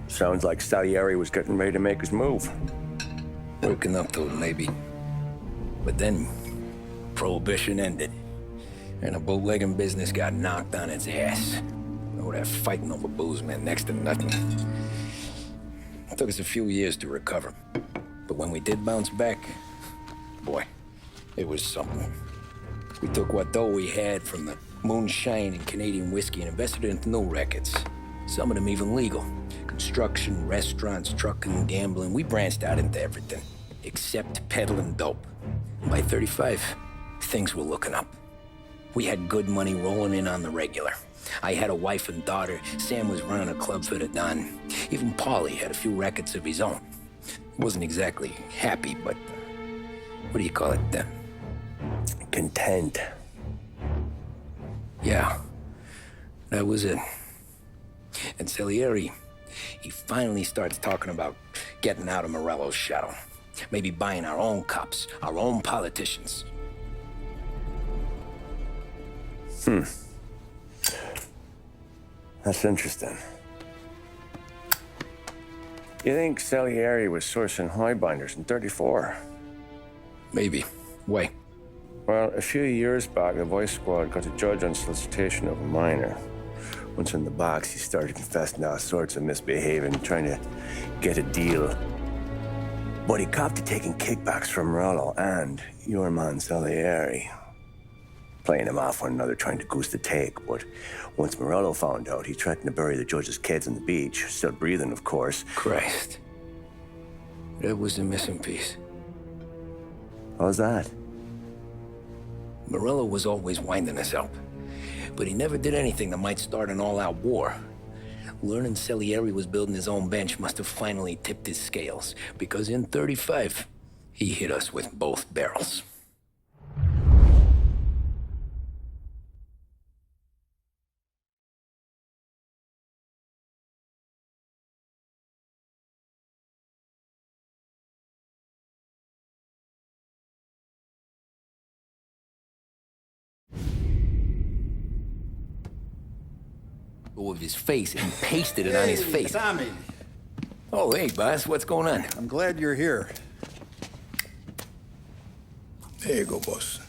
Sounds like Salieri was getting ready to make his move. Working up to it, maybe. But then, Prohibition ended, and the bootlegging business got knocked on its ass. Oh, that fighting over booze meant next to nothing. It took us a few years to recover. But when we did bounce back, boy, it was something. We took what dough we had from the moonshine and Canadian whiskey and invested it into new records. Some of them even legal. Construction, restaurants, trucking, gambling. We branched out into everything, except peddling dope. By 35, things were looking up. We had good money rolling in on the regular. I had a wife and daughter. Sam was running a club for the Don. Even Paulie had a few records of his own. Wasn't exactly happy, but what do you call it? Content. Yeah, that was it. And Salieri, he finally starts talking about getting out of Morello's shadow. Maybe buying our own cops, our own politicians. That's interesting. You think Salieri was sourcing highbinders in 34? Maybe. Why? Well, a few years back, the Vice Squad got a judge on solicitation of a minor. Once in the box, he started confessing all sorts of misbehaving, trying to get a deal. But he copped to taking kickbacks from Morello and your man Salieri. Playing them off one another, trying to goose the take. But once Morello found out, he threatened to bury the judge's kids on the beach. Still breathing, of course. Christ. That was the missing piece. How's that? Morello was always winding us up, but he never did anything that might start an all-out war. Learning Salieri was building his own bench must have finally tipped his scales, because in 35, he hit us with both barrels. Of his face and pasted it on his face. Tommy. Oh, hey, boss, what's going on? I'm glad you're here. There you go, boss.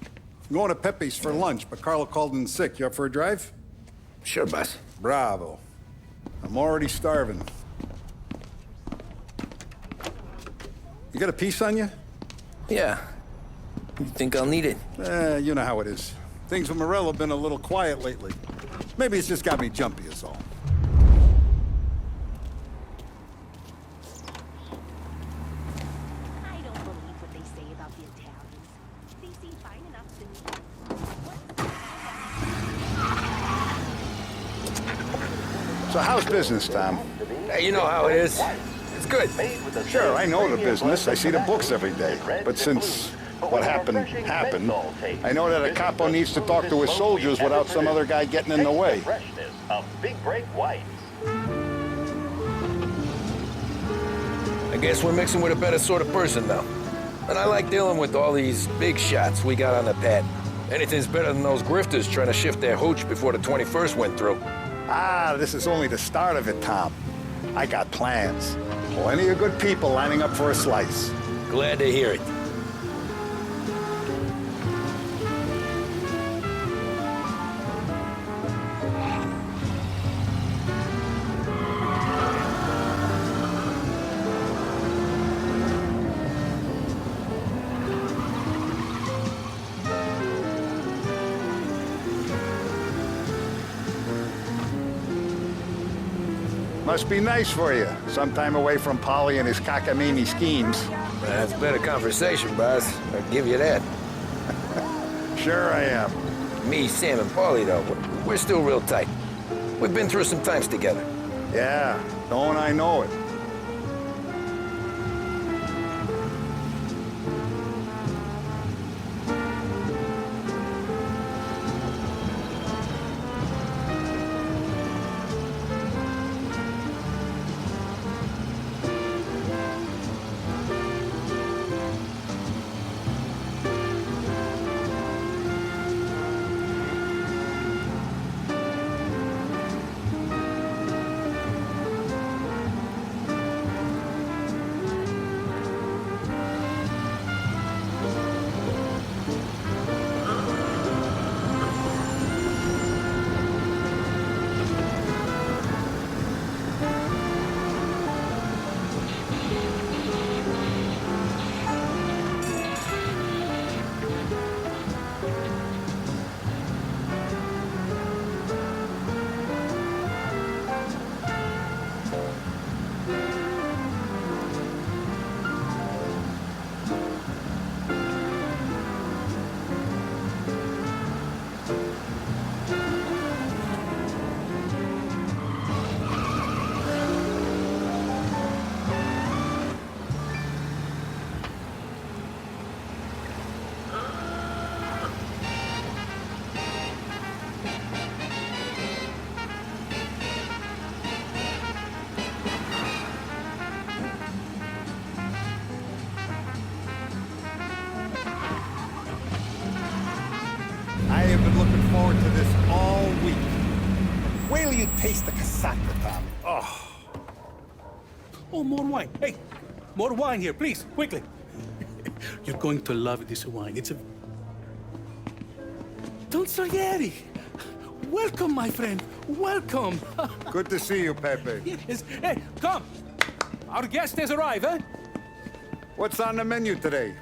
I'm going to Pepe's for lunch, but Carlo called in sick. You up for a drive? Sure, boss. Bravo. I'm already starving. You got a piece on you? Yeah. You think I'll need it? You know how it is. Things with Morello have been a little quiet lately. Maybe it's just got me jumpy is all. I don't believe what they say about the Italians. They seem fine enough to me. So how's business, Tom? Hey, you know how it is. It's good. Sure, I know the business. I see the books every day. But since what happened, I know that a capo needs to talk to his soldiers without some other guy getting in the way. I guess we're mixing with a better sort of person now. And I like dealing with all these big shots we got on the pad. Anything's better than those grifters trying to shift their hooch before the 21st went through. Ah, this is only the start of it, Tom. I got plans. Plenty of good people lining up for a slice. Glad to hear it. Must be nice for you. Sometime away from Polly and his cockamamie schemes. That's better conversation, boss. I'll give you that. Sure I am. Me, Sam, and Paulie, though, we're still real tight. We've been through some times together. Yeah, don't I know it. you taste the casaca, Tom. Oh, more wine. Hey, more wine here, please, quickly. You're going to love this wine. It's a... Don Salieri! Welcome, my friend. Welcome. Good to see you, Pepe. Yes. Hey, come. Our guest has arrived, eh? What's on the menu today?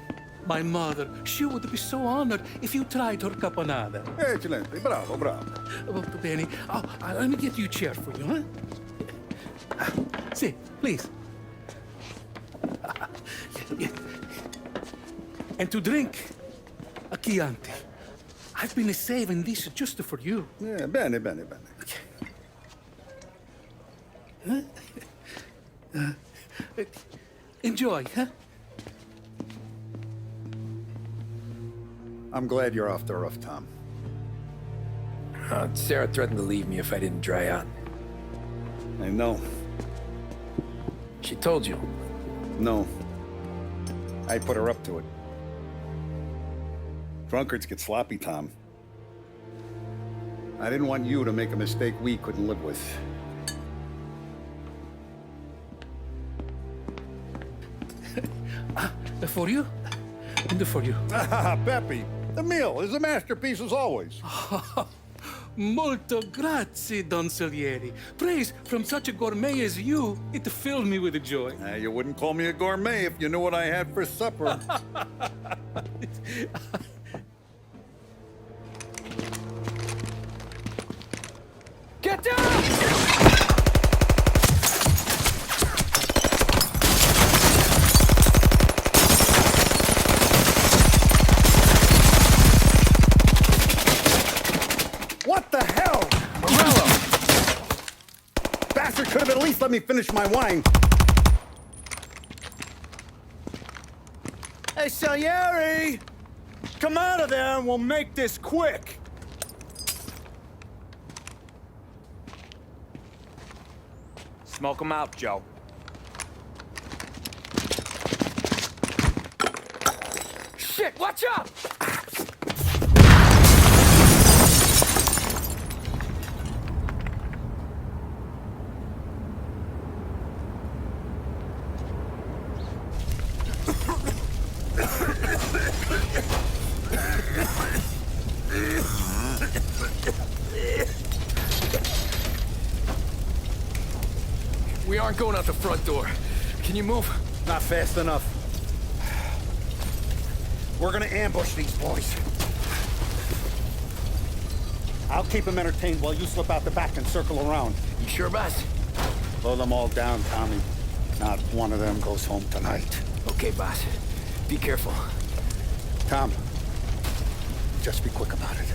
My mother, she would be so honored if you tried her caponata. Excelente, bravo, bravo. Molto bene. Oh, let me get you a chair for you, huh? Sit, please. Yeah. And to drink, a Chianti. I've been saving this just for you. Yeah, bene, bene, bene. Enjoy, huh? I'm glad you're off the roof, Tom. Sarah threatened to leave me if I didn't dry out. I know. She told you. No. I put her up to it. Drunkards get sloppy, Tom. I didn't want you to make a mistake we couldn't live with. For you? And for you. Pepe, the meal is a masterpiece as always. Molto grazie, Don Salieri. Praise from such a gourmet as you, it filled me with joy. You wouldn't call me a gourmet if you knew what I had for supper. Get down! What the hell? Morello! Bastard could have at least let me finish my wine. Hey, Salieri! Come out of there and we'll make this quick. Smoke 'em out, Joe. Shit, watch out! We aren't going out the front door. Can you move? Not fast enough. We're gonna ambush these boys. I'll keep them entertained while you slip out the back and circle around. You sure, boss? Blow them all down, Tommy. Not one of them goes home tonight. Okay, boss. Be careful. Tom, just be quick about it.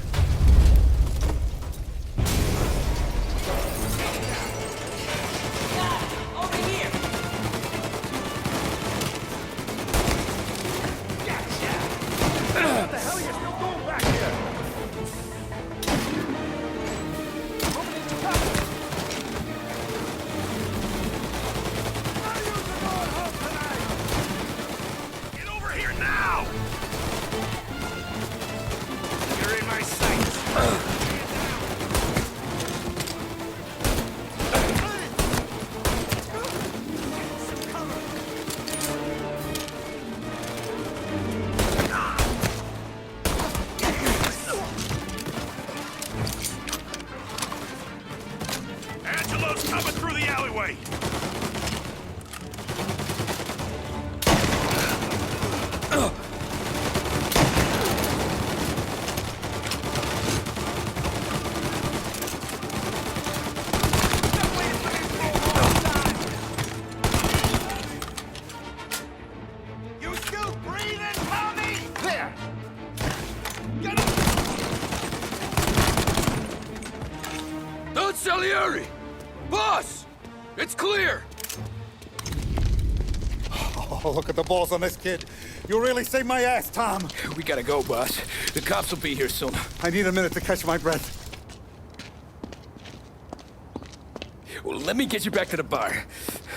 Coming through the alleyway! You still breathing, Tommy? There! Get up! Don Salieri! Boss! It's clear! Oh, look at the balls on this kid. You really saved my ass, Tom. We gotta go, boss. The cops will be here soon. I need a minute to catch my breath. Well, let me get you back to the bar.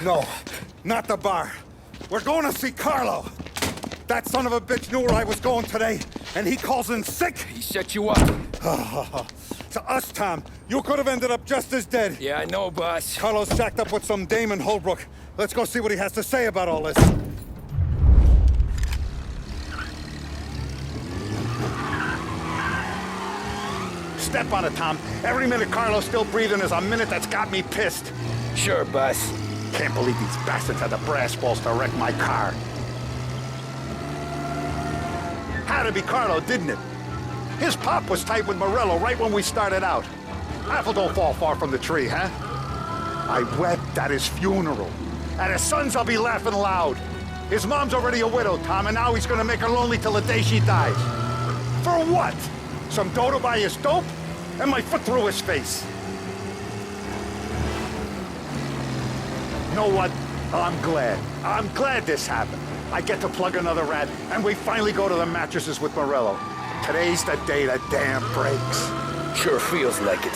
No, not the bar. We're going to see Carlo. That son of a bitch knew where I was going today, and he calls in sick. He set you up. to us, Tom. You could have ended up just as dead. Yeah, I know, boss. Carlos jacked up with some dame in Holbrook. Let's go see what he has to say about all this. Step on it, Tom. Every minute Carlos still breathing is a minute that's got me pissed. Sure, boss. Can't believe these bastards had the brass balls to wreck my car. Had to be Carlo, didn't it? His pop was tight with Morello right when we started out. Apple don't fall far from the tree, huh? I wept at his funeral. At his son's, I'll be laughing loud. His mom's already a widow, Tom, and now he's gonna make her lonely till the day she dies. For what? Some dough to buy his dope? And my foot through his face. You know what? I'm glad. I'm glad this happened. I get to plug another rat, and we finally go to the mattresses with Morello. Today's the day the dam breaks. Sure feels like it.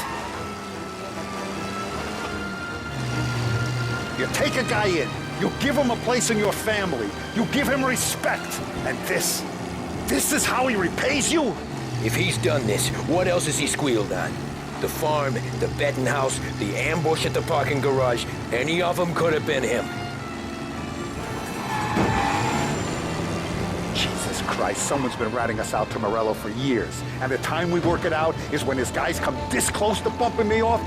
You take a guy in, you give him a place in your family, you give him respect, and this is how he repays you? If he's done this, what else has he squealed on? The farm, the betting house, the ambush at the parking garage, any of them could have been him. Jesus Christ, someone's been ratting us out to Morello for years, and the time we work it out is when his guys come this close to bumping me off.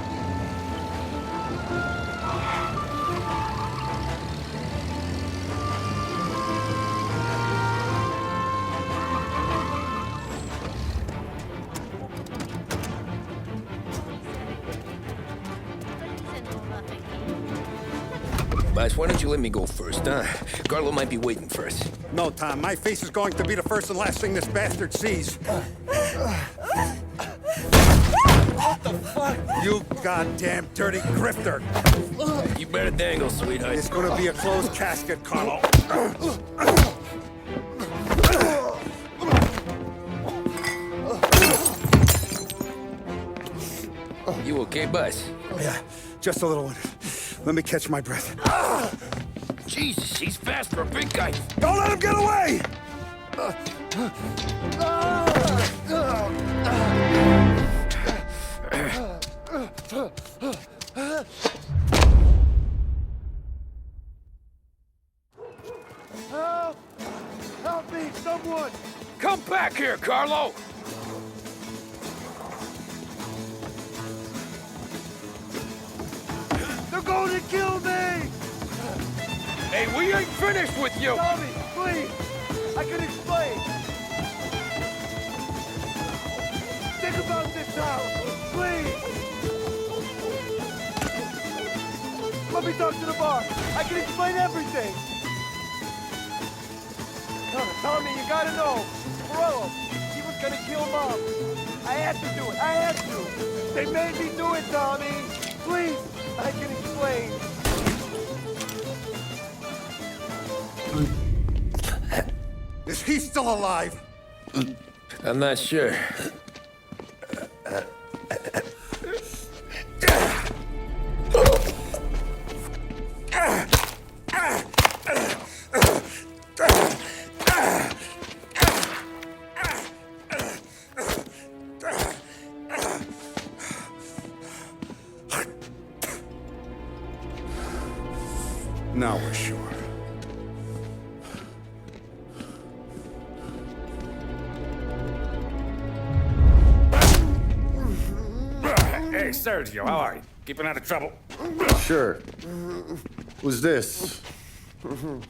Boss, why don't you let me go first, huh? Carlo might be waiting for us. No, Tom, my face is going to be the first and last thing this bastard sees. What the fuck? You goddamn dirty grifter. You better dangle, sweetheart. It's gonna be a closed casket, Carlo. You okay, boss? Yeah, just a little one. Let me catch my breath. Jesus, he's fast for a big guy. Don't let him get away! Help! Help me, someone! Come back here, Carlo! They're going to kill me! Hey, we ain't finished with you! Tommy, please! I can explain! Think about this house, please! Let me talk to the boss! I can explain everything! Tommy, you gotta know! Morello, he was gonna kill Mom! I had to do it! I had to! They made me do it, Tommy! Please! I can explain! Is he still alive? I'm not sure. Now we're sure. Hey, Sergio, how are you? Keeping out of trouble? Sure. Who's this?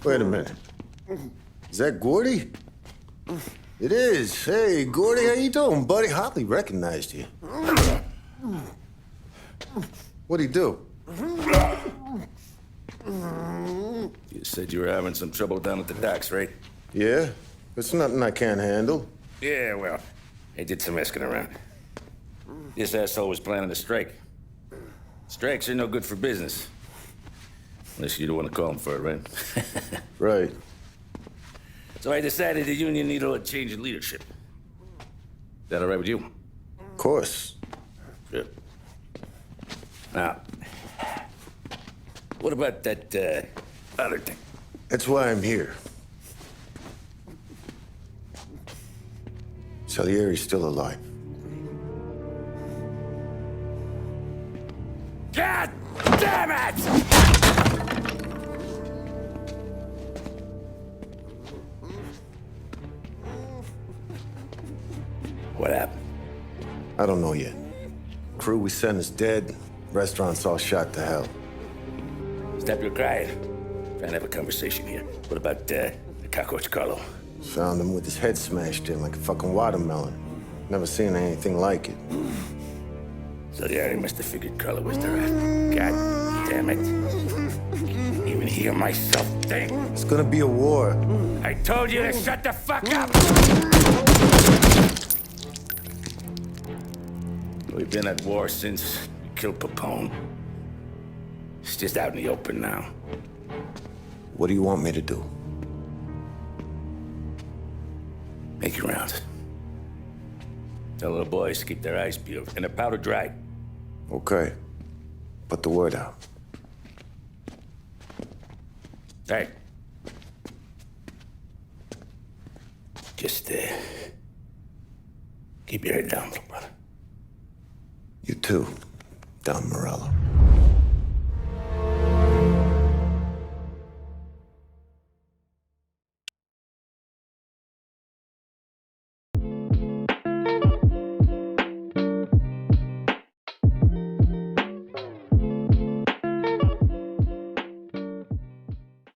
Wait a minute. Is that Gordy? It is. Hey, Gordy, how you doing, buddy? Hardly recognized you. What'd he do? You said you were having some trouble down at the docks, right? Yeah? It's nothing I can't handle. Yeah, well, I did some asking around. This asshole was planning a strike. Strikes are no good for business. Unless you don't want to call him for it, right? Right. So I decided the union needed a change in leadership. Is that all right with you? Of course. Good. Now, what about that, other thing? That's why I'm here. Salieri's still alive. God damn it! What happened? I don't know yet. Crew we sent is dead. Restaurant's all shot to hell. Stop your crying. Trying to have a conversation here. What about the cockroach Carlo? Found him with his head smashed in like a fucking watermelon. Never seen anything like it. Salieri must have figured Carlo was the rat. God damn it. Can't even hear myself think. It's gonna be a war. I told you to shut the fuck up! We've been at war since we killed Papone. It's just out in the open now. What do you want me to do? Make your rounds. Tell little boys to keep their eyes peeled and their powder dry. Okay. Put the word out. Hey. Just, keep your head down, little brother. You too, Don Morello.